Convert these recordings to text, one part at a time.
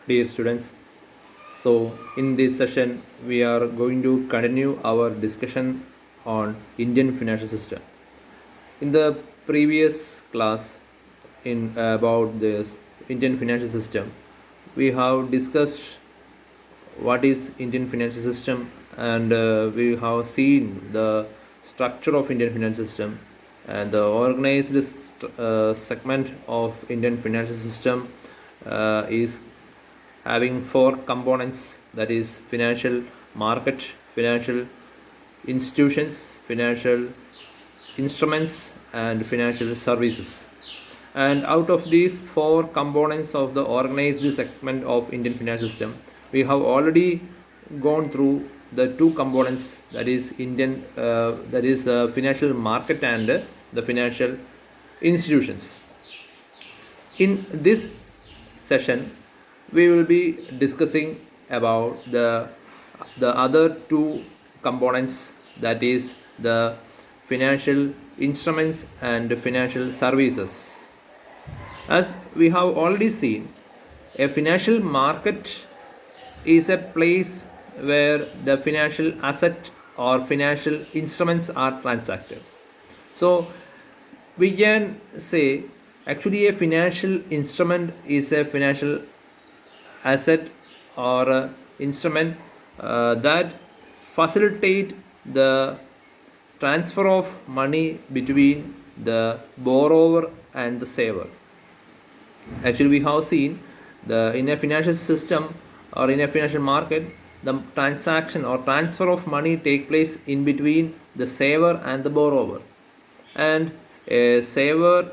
Dear students, so in this session we are going to continue our discussion on Indian financial system. In the previous class in about this Indian financial system, we have discussed what is Indian financial system and we have seen the structure of Indian financial system and the organized segment of Indian financial system is having four components, that is financial market, financial institutions, financial instruments and financial services. And out of these four components of the organized segment of Indian financial system, we have already gone through the two components, that is financial market and the financial institutions. In this session, we will be discussing about the other two components, that is the financial instruments and financial services. As we have already seen, a financial market is a place where the financial asset or financial instruments are transacted. So we can say actually a financial instrument is a financial asset or instrument that facilitate the transfer of money between the borrower and the saver. Actually, we have seen in a financial system or in a financial market, the transaction or transfer of money take place in between the saver and the borrower, and a saver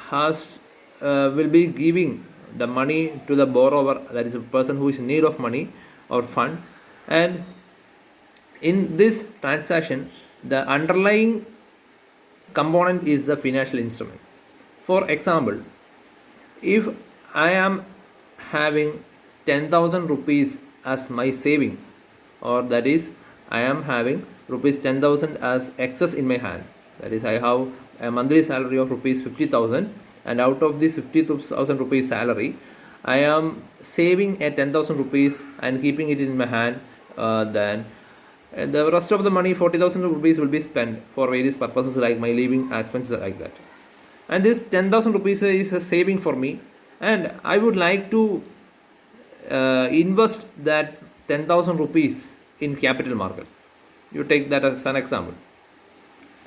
has will be giving the money to the borrower, that is a person who is in need of money or fund, and in this transaction the underlying component is the financial instrument. For example, if I am having 10,000 rupees as my saving, or that is I am having rupees 10,000 as excess in my hand, that is I have a monthly salary of rupees 50,000, and out of this 50,000 rupees salary I am saving a 10,000 rupees and keeping it in my hand, then the rest of the money 40,000 rupees will be spent for various purposes like my living expenses like that. And this 10,000 rupees is a saving for me, and I would like to invest that 10,000 rupees in capital market. You take that as an example.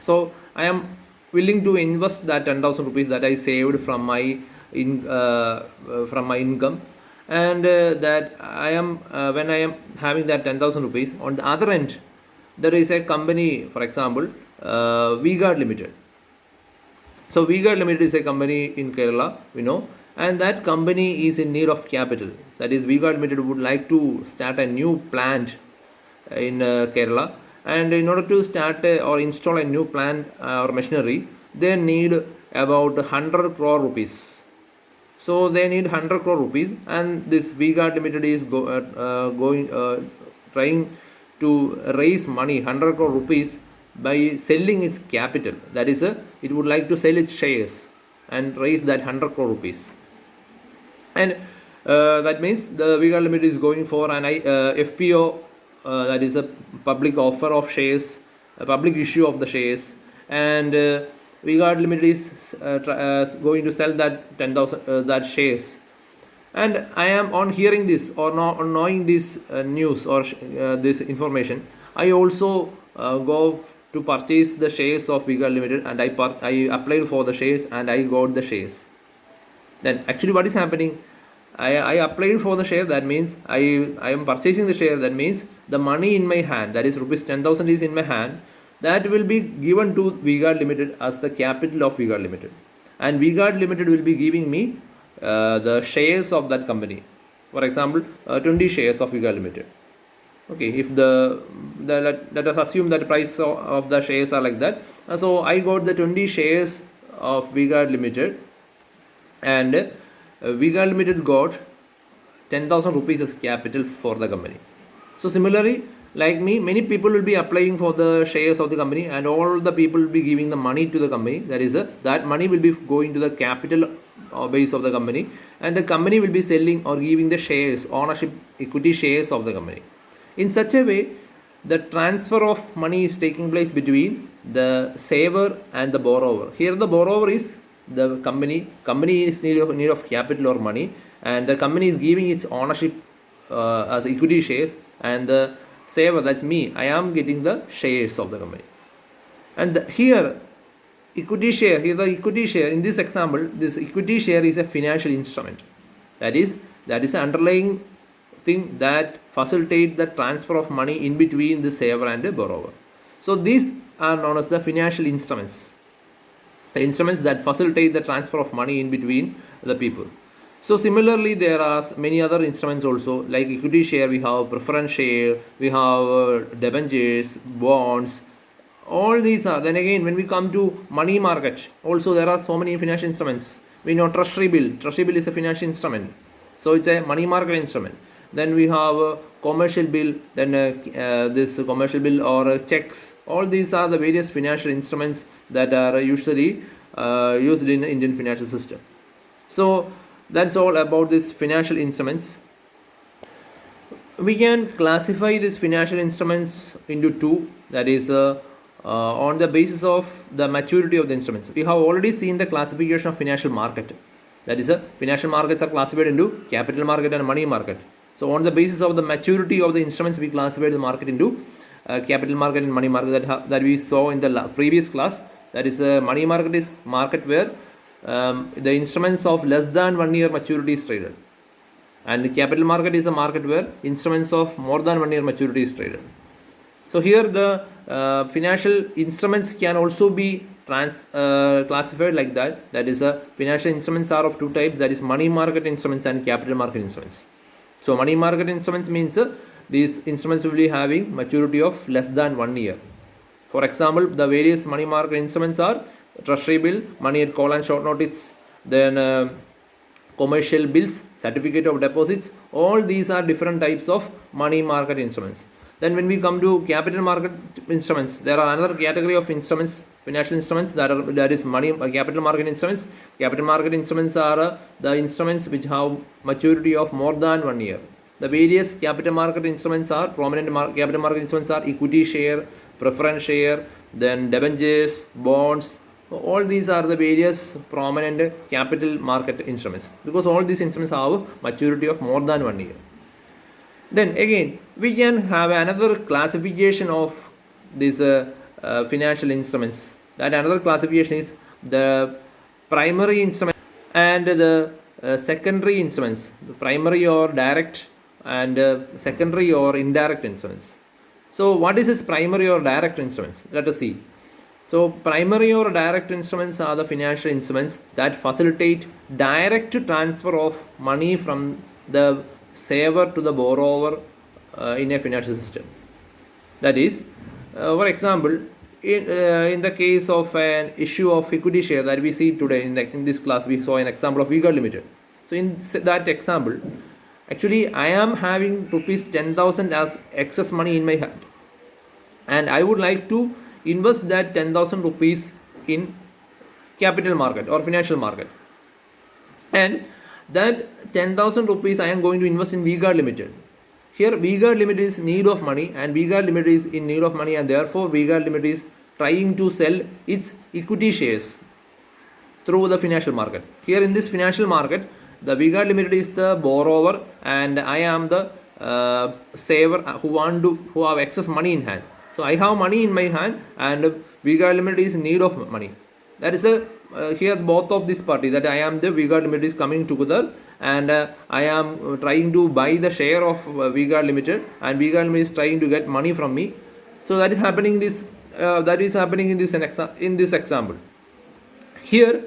So I am willing to invest that 10,000 rupees that I saved from my income, and that I am when I am having that 10,000 rupees, on the other end there is a company, for example V-Guard Limited. So V-Guard Limited is a company in Kerala, we know, and that company is in need of capital. That is, V-Guard Limited would like to start a new plant in Kerala, and in order to start or install a new plant or machinery, they need about 100 crore rupees. So they need 100 crore rupees, and this V-Guard Limited is trying to raise money 100 crore rupees by selling its capital. That is, it would like to sell its shares and raise that 100 crore rupees. And that means the V-Guard Limited is going for an FPO, that is a public offer of shares, a public issue of the shares, and V-Guard Limited is going to sell that 10,000 that shares. And I am on hearing this or on knowing this news or this information, I also go to purchase the shares of V-Guard Limited, and I applied for the shares and I got the shares. Then actually what is happening, I applied for the share, that means I am purchasing the share, that means the money in my hand, that is rupees 10,000 is in my hand, that will be given to V-Guard Limited as the capital of V-Guard Limited, and V-Guard Limited will be giving me the shares of that company. For example, 20 shares of V-Guard Limited. Okay, if let us assume that the price of the shares are like that, so I got the 20 shares of V-Guard Limited, and V-Guard Limited got 10,000 rupees as capital for the company. So similarly, like me, many people will be applying for the shares of the company, and all the people will be giving the money to the company. That is, that money will be going to the capital base of the company, and the company will be selling or giving the shares, ownership, equity shares of the company. In such a way, the transfer of money is taking place between the saver and the borrower. Here the borrower is the company. Company is need of capital or money, and the company is giving its ownership as equity shares, and the saver, that's me, I am getting the shares of the company. And here equity share, here the equity share in this example, this equity share is a financial instrument. That is the underlying thing that facilitate the transfer of money in between the saver and the borrower. So these are known as the financial instruments, the instruments that facilitate the transfer of money in between the people. So similarly, there are many other instruments also, like equity share. We have preference share, we have debentures, bonds. All these are. Then again, when we come to money market, also there are so many financial instruments. We know treasury bill. Treasury bill is a financial instrument, so it's a money market instrument. Then we have a commercial bill. Then this commercial bill or checks. All these are the various financial instruments that are usually used in the Indian financial system. So that's all about these financial instruments. We can classify these financial instruments into two. That is on the basis of the maturity of the instruments. We have already seen the classification of financial market. That is, financial markets are classified into capital market and money market. So on the basis of the maturity of the instruments, we classify the market into capital market and money market that we saw in the previous class. That is, money market is market where the instruments of less than 1 year maturity is traded, and the capital market is a market where instruments of more than 1 year maturity is traded. So here the financial instruments can also be classified like that. That is, financial instruments are of two types, that is money market instruments and capital market instruments. So money market instruments means these instruments will be having maturity of less than 1 year. For example, the various money market instruments are treasury bill, money at call and short notice, then commercial bills, certificate of deposits. All these are different types of money market instruments. Then when we come to capital market instruments, there are another category of instruments, financial instruments, that is money capital market instruments. Capital market instruments are the instruments which have maturity of more than 1 year. The various capital market instruments are capital market instruments are equity share, preference share, then debentures, bonds. All these are the various prominent capital market instruments, because all these instruments have maturity of more than 1 year. Then again, we can have another classification of these financial instruments. That another classification is the primary instruments and the secondary instruments, the primary or direct and secondary or indirect instruments. So what is this primary or direct instruments? Let us see. So primary or direct instruments are the financial instruments that facilitate direct transfer of money from the saver to the borrower in a financial system. That is, for example, in the case of an issue of equity share that we see today in this class, we saw an example of V-Guard Limited. So in that example, actually I am having rupees 10,000 as excess money in my hand, and I would like to invest that 10,000 rupees in capital market or financial market, and that 10,000 rupees I am going to invest in V-Guard Limited. Here V-Guard Limited is in need of money, and V-Guard Limited is in need of money, and therefore V-Guard Limited is trying to sell its equity shares through the financial market. Here in this financial market, the V-Guard Limited is the borrower, and I am the saver who have excess money in hand. So I have money in my hand, and V-Guard Limited is in need of money. That is here both of this party, that I am the V-Guard Limited, is coming together, and I am trying to buy the share of V-Guard Limited, and V-Guard Limited is trying to get money from me. So that is happening in this example. Here,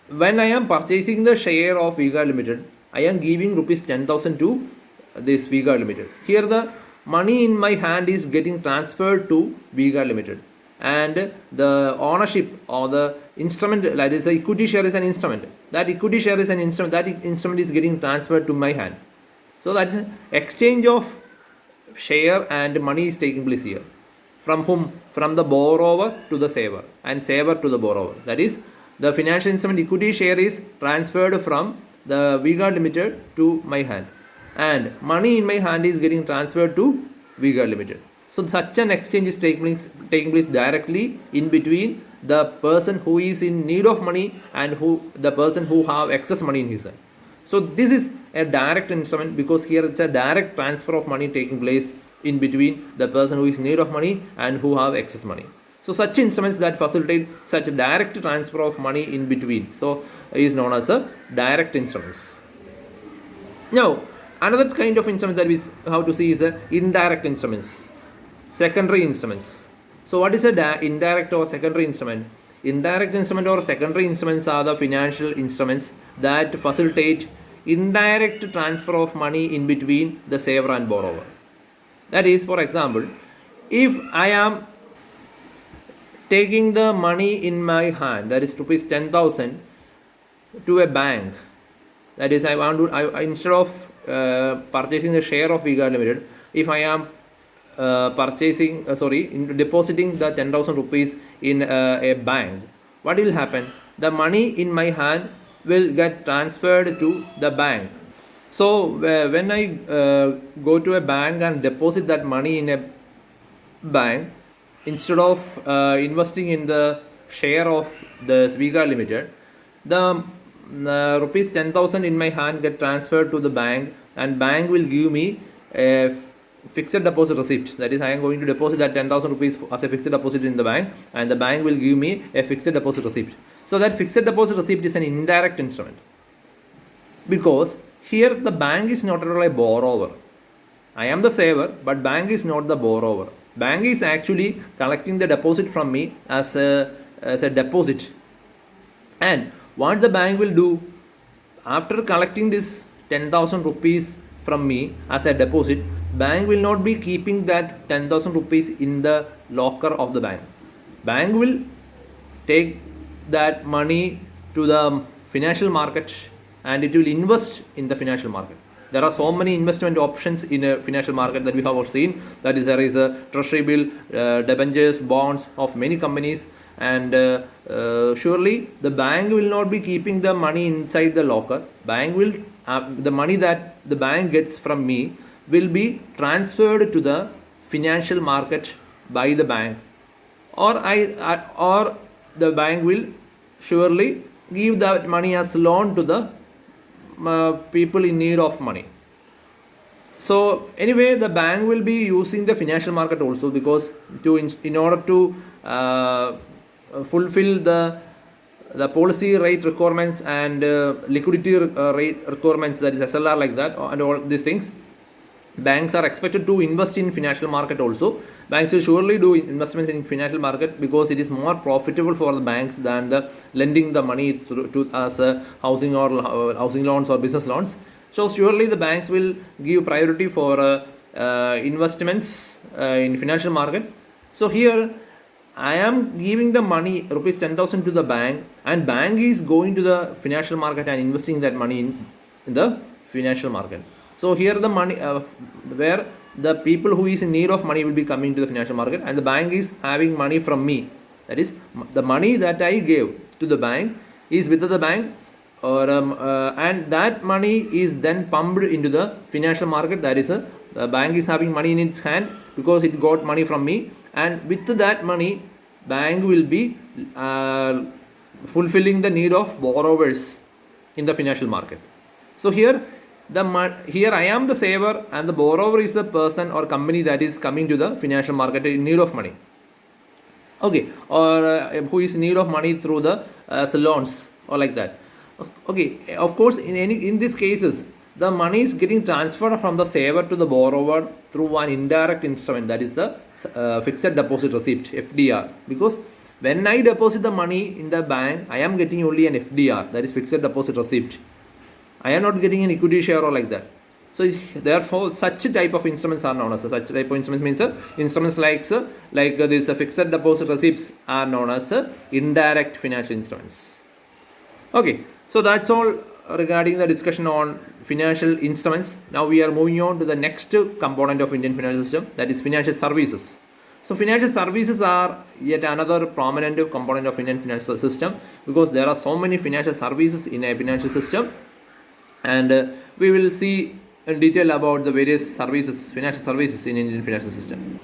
when I am purchasing the share of V-Guard Limited, I am giving rupees 10,000 to this V-Guard Limited. Here the money in my hand is getting transferred to V-Guard Limited, and the ownership or the instrument, like this equity share is an instrument. That equity share is an instrument. That instrument is getting transferred to my hand. So that's an exchange of share and money is taking place here. From whom? From the borrower to the saver, and saver to the borrower. That is, the financial instrument equity share is transferred from the V-Guard Limited to my hand, and money in my hand is getting transferred to V-Guard Limited. So such an exchange is taking place directly in between the person who is in need of money and the person who have excess money in his hand. So this is a direct instrument because here it's a direct transfer of money taking place in between the person who is in need of money and who have excess money. So such instruments that facilitate such a direct transfer of money in between, so is known as a direct instruments. Now another kind of instrument that we have to see is indirect instruments, secondary instruments. So what is a indirect or secondary instrument? Indirect instrument or secondary instruments are the financial instruments that facilitate indirect transfer of money in between the saver and borrower. That is, for example, if I am taking the money in my hand, that is rupees 10,000, to a bank, that is, instead of purchasing the share of V-Guard Limited, if I am depositing the 10,000 rupees in a bank, what will happen? The money in my hand will get transferred to the bank. So when I go to a bank and deposit that money in a bank, instead of investing in the share of the V-Guard Limited, the rupees 10,000 in my hand get transferred to the bank, and bank will give me a fixed deposit receipt. That is, I am going to deposit that 10,000 rupees as a fixed deposit in the bank, and the bank will give me a fixed deposit receipt. So that fixed deposit receipt is an indirect instrument, because here the bank is not at all a borrower. I am the saver, but bank is not the borrower. Bank is actually collecting the deposit from me as a deposit. And what the bank will do, after collecting this 10,000 rupees from me as a deposit, bank will not be keeping that 10,000 rupees in the locker of the bank. Bank will take that money to the financial market and it will invest in the financial market. There are so many investment options in a financial market that we have seen. That is, there is a treasury bill, debentures, bonds of many companies, and surely the bank will not be keeping the money inside the locker. Bank will the money that the bank gets from me will be transferred to the financial market by the bank, or the bank will surely give that money as loan to the people in need of money. So anyway, the bank will be using the financial market also, because in order to fulfill the policy rate requirements and liquidity rate requirements, that is SLR, like that, and all these things, banks are expected to invest in financial market also. Banks will surely do investments in financial market because it is more profitable for the banks than the lending the money to as housing or housing loans or business loans. So surely the banks will give priority for investments in financial market. So here I am giving the money rupees 10,000 to the bank, and bank is going to the financial market and investing that money in the financial market. So here the money where the people who is in need of money will be coming to the financial market, and the bank is having money from me. That is, the money that I gave to the bank is with the bank, or and that money is then pumped into the financial market. That is, the bank is having money in its hand because it got money from me, and with that money, bank will be fulfilling the need of borrowers in the financial market. So here I am the saver, and the borrower is the person or company that is coming to the financial market in need of money. Okay, or who is in need of money through the loans or like that. Okay, of course, in these cases, the money is getting transferred from the saver to the borrower through an indirect instrument, that is the fixed deposit receipt, FDR. Because when I deposit the money in the bank, I am getting only an FDR, that is fixed deposit receipt. I am not getting an equity share or like that. So therefore, such type of instruments are known as such type of instruments means instruments like this fixed deposit receipts are known as indirect financial instruments. Okay, so that's all regarding the discussion on financial instruments. Now we are moving on to the next component of Indian financial system, that is financial services. So financial services are yet another prominent component of Indian financial system, because there are so many financial services in a financial system, and we will see in detail about the various services, financial services in Indian financial system.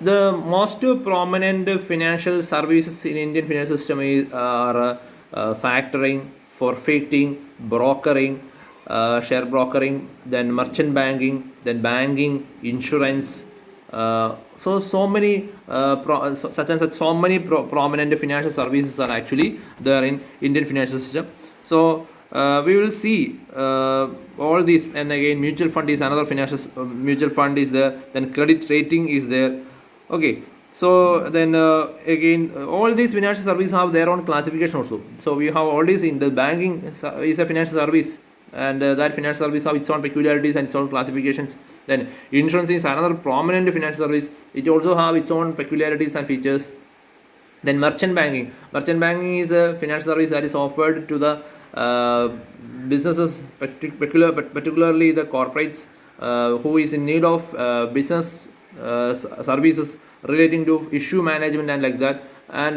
The most prominent financial services in Indian financial system are factoring, forfeiting, brokering, share brokering, then merchant banking, then banking, insurance. So many such and such so many prominent financial services are actually there in Indian financial system. So we will see all these, and again mutual fund is another financial mutual fund is there, then credit rating is there. Okay, so then again all these financial services have their own classification also. So we have all these in the banking is a financial service, and that financial service have its own peculiarities and its own classifications. Then insurance is another prominent financial service, it also have its own peculiarities and features. Then merchant banking is a financial service that is offered to the businesses, particularly the corporates who is in need of business services relating to issue management and like that. And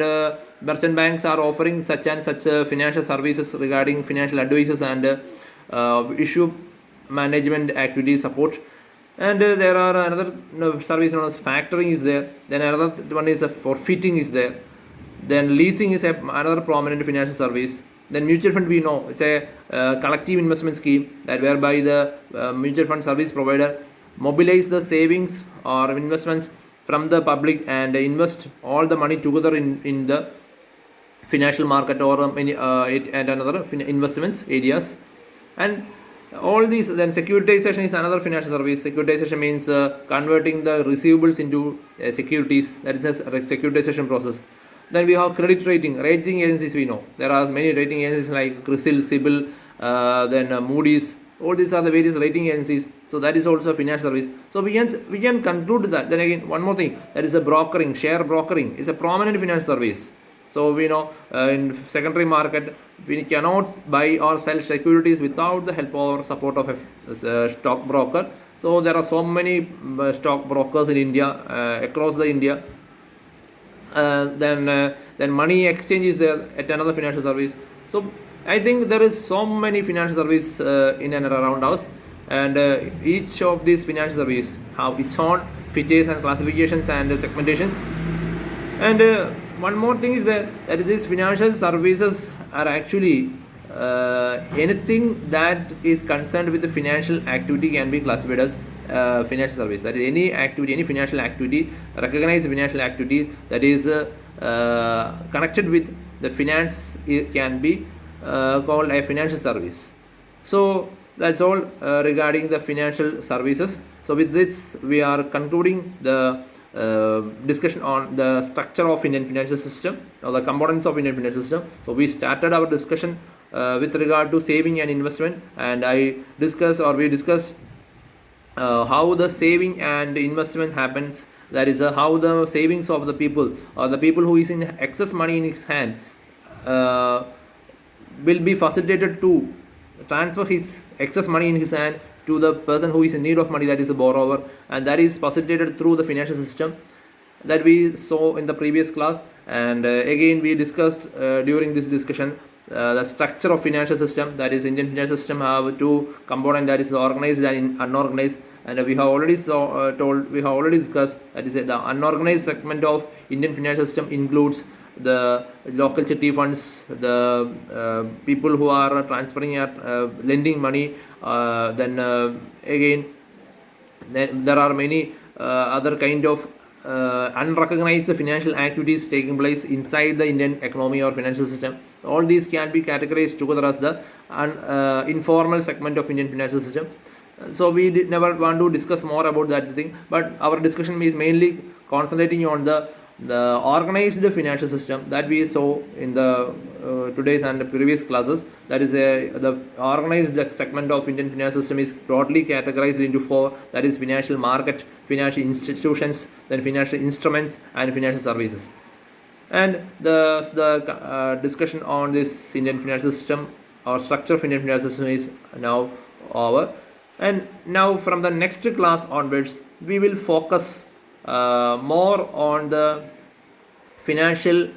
merchant banks are offering such and such financial services regarding financial advices and issue management activity support. And there are another service known as factoring is there. Then another one is forfeiting is there. Then leasing is another prominent financial service. Then mutual fund, we know it's a collective investment scheme that whereby the mutual fund service provider mobilize the savings or investments from the public and invest all the money together in the financial market or it and another investments areas. And all these, then securitization is another financial service. Securitization means converting the receivables into securities. That is a securitization process. Then we have credit rating agencies. We know there are many rating agencies like CRISIL, CIBIL, then Moody's. All these are the various rating agencies. So that is also a financial service. So we can conclude that. Then again, one more thing, that is a brokering. Share brokering is a prominent financial service. So we know in secondary market we cannot buy or sell securities without the help or support of a stock broker. So there are so many stock brokers in India, across the India. Then money exchange is there at another financial service. So I think there is so many financial service in and around us, and each of these financial service have its own features and classifications and segmentations. And one more thing is that these financial services are actually anything that is concerned with the financial activity can be classified as financial service. That is any activity, any financial activity, recognized financial activity that is connected with the finance, it can be called a financial service. So that's all regarding the financial services. So with this we are concluding the discussion on the structure of Indian financial system or the components of Indian financial system. So we started our discussion with regard to saving and investment, and we discussed how the saving and investment happens. That is how the savings of the people or the people who is in excess money in his hand will be facilitated to transfer his excess money in his hand to the person who is in need of money, that is a borrower, and that is facilitated through the financial system that we saw in the previous class. And again we discussed during this discussion the structure of financial system. That is, Indian financial system have two components, that is organized and unorganized. And we have already discussed that is the unorganized segment of Indian financial system includes the local chitti funds, the people who are transferring lending money. Then again there are many other kind of unrecognized financial activities taking place inside the Indian economy or financial system. All these can be categorized together as the informal segment of Indian financial system. So we never want to discuss more about that thing, but our discussion is mainly concentrating on the organized financial system that we saw in the today's and the previous classes. That is the organized segment of Indian financial system is broadly categorized into four, that is financial market, financial institutions, then financial instruments, and financial services. And the discussion on this Indian financial system or structure of Indian financial system is now over. And now from the next class onwards we will focus more on the financial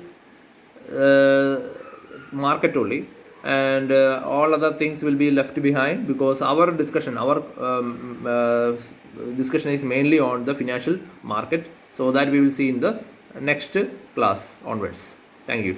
market only, and all other things will be left behind, because our discussion is mainly on the financial market. So that we will see in the next class onwards. Thank you.